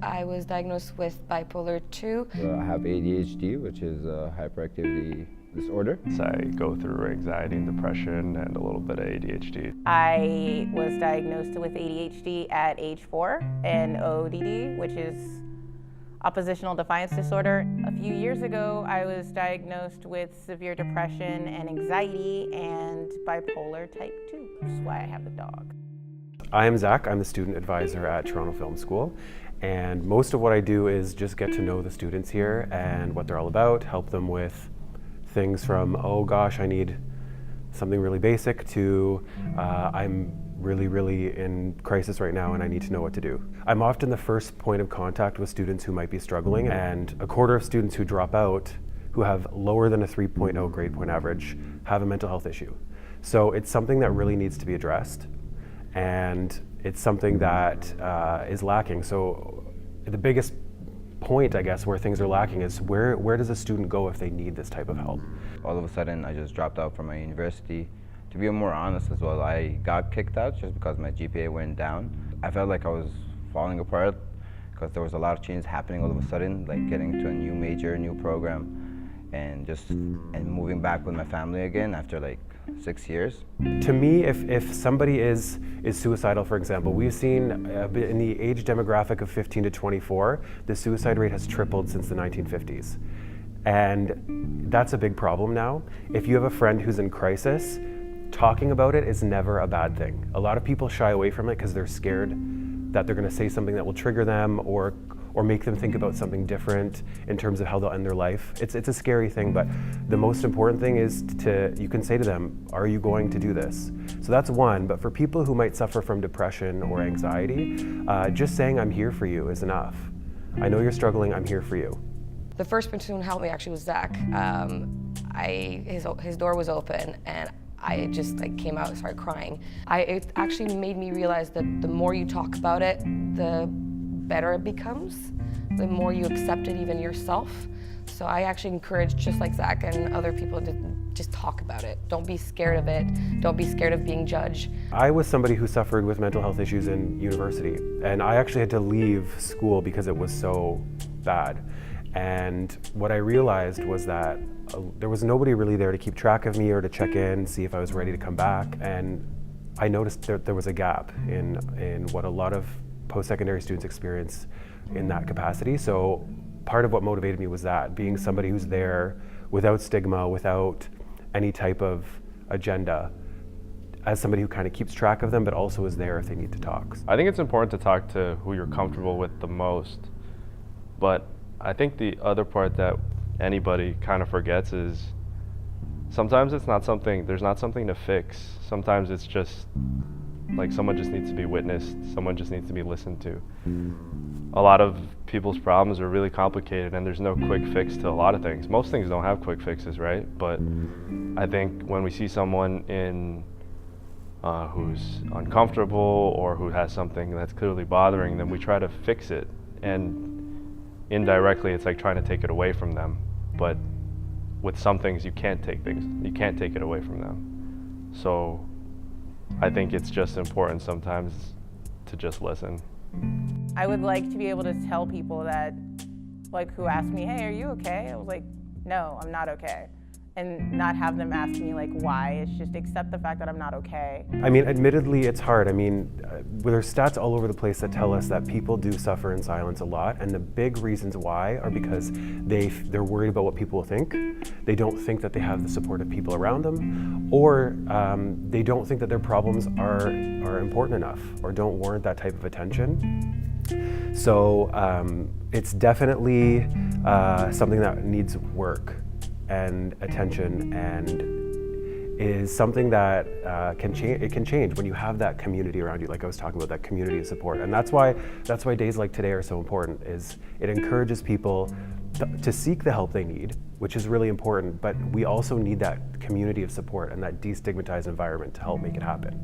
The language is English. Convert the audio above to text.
I was diagnosed with bipolar 2. I have ADHD, which is a hyperactivity disorder. So I go through anxiety and depression and a little bit of ADHD. I was diagnosed with ADHD at age 4 and ODD, which is oppositional defiance disorder. A few years ago, I was diagnosed with severe depression and anxiety and bipolar type 2, which is why I have the dog. I'm Zac, I'm the Student Advisor at Toronto Film School, and most of what I do is just get to know the students here and what they're all about, help them with things from, oh gosh, I need something really basic, to I'm really in crisis right now and I need to know what to do. I'm often the first point of contact with students who might be struggling, and a quarter of students who drop out who have lower than a 3.0 grade point average have a mental health issue. So it's something that really needs to be addressed, and it's something that is lacking. So the biggest point, I guess, where things are lacking is where does a student go if they need this type of help? All of a sudden, I just dropped out from my university. To be more honest as well, I got kicked out just because my GPA went down. I felt like I was falling apart because there was a lot of changes happening all of a sudden, like getting to a new major, new program, and moving back with my family again after like 6 years. To me, if somebody is suicidal, for example, we've seen in the age demographic of 15 to 24, the suicide rate has tripled since the 1950s. And that's a big problem now. If you have a friend who's in crisis, talking about it is never a bad thing. A lot of people shy away from it because they're scared that they're going to say something that will trigger them or make them think about something different in terms of how they'll end their life. It's a scary thing, but the most important thing is you can say to them, are you going to do this? So that's one, but for people who might suffer from depression or anxiety, just saying I'm here for you is enough. I know you're struggling, I'm here for you. The first person who helped me actually was Zac. His door was open and I just came out and started crying. It actually made me realize that the more you talk about it, the better it becomes, the more you accept it even yourself. So I actually encourage, just like Zac and other people, to just talk about it. Don't be scared of it. Don't be scared of being judged. I was somebody who suffered with mental health issues in university, and I actually had to leave school because it was so bad. And what I realized was that there was nobody really there to keep track of me or to check in, see if I was ready to come back. And I noticed there was a gap in what a lot of post-secondary students experience in that capacity. So part of what motivated me was that, being somebody who's there without stigma, without any type of agenda, as somebody who kind of keeps track of them, but also is there if they need to talk. I think it's important to talk to who you're comfortable with the most, but I think the other part that anybody kind of forgets is sometimes there's not something to fix. Sometimes it's just like someone just needs to be witnessed, someone just needs to be listened to. A lot of people's problems are really complicated and there's no quick fix to a lot of things. Most things don't have quick fixes, right? But I think when we see someone who's uncomfortable or who has something that's clearly bothering them, we try to fix it. And indirectly, it's like trying to take it away from them. But with some things, you can't take it away from them. So I think it's just important sometimes to just listen. I would like to be able to tell people that, who ask me, hey, are you okay? I was like, no, I'm not okay. And not have them ask me why. It's just accept the fact that I'm not okay. I mean, admittedly, it's hard. I mean, there's stats all over the place that tell us that people do suffer in silence a lot, and the big reasons why are because they're worried about what people will think. They don't think that they have the support of people around them, or they don't think that their problems are important enough or don't warrant that type of attention. So it's definitely something that needs work and attention, and is something that can change. It can change when you have that community around you, like I was talking about, that community of support. And that's why days like today are so important, is it encourages people to seek the help they need, which is really important, but we also need that community of support and that destigmatized environment to help make it happen.